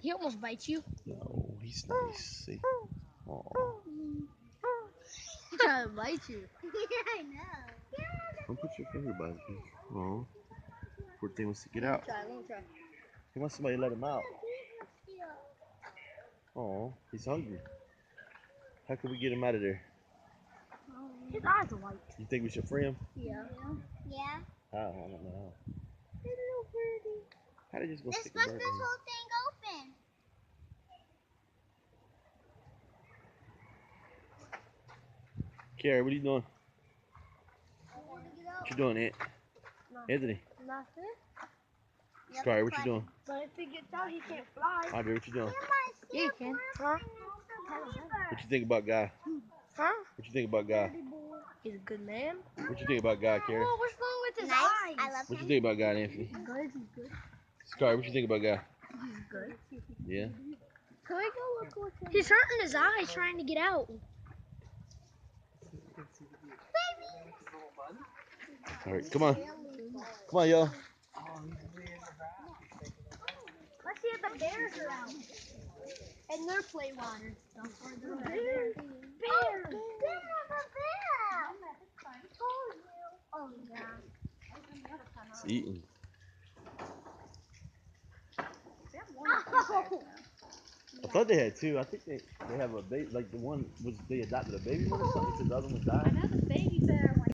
He almost bites you. No, he's nice. See? Aw. He's trying to bite you. I know. Don't put your finger by his beak. Oh, poor thing wants to get out. Let me try. He wants somebody to let him out. Oh, he's hungry. How can we get him out of there? His eyes are white. You think we should free him? Yeah. Yeah. How? I don't know Little birdie. how. How did you just go Let's stick a bust bird this in here? whole thing open. Kiara, what are you doing? I want to get out. What you doing, Aunt? Anthony? Nothing. Sky, what you doing? But if he gets out, he can't fly. Audrey, what you doing? Yeah, you can. Huh? What you think about Guy? Huh? What you think about Guy? He's a good man. What you think about Guy, Kiara? Oh, what's wrong with his Nice. eyes? I love What you him. think about Guy, Anthony? Good. He's good. Sky, what you think about Guy? He's good. Yeah? Can we go look what's in? He's hurting his eyes trying to get out. All right, come on. Come on, y'all. Let's see if the bears are out. And their play water stuff. Bears. Bear. Oh, yeah. It's eating. Oh. I thought they had two. I think they have a baby. Like the one was they adopted a baby one or something because the other one died. I know the baby bear.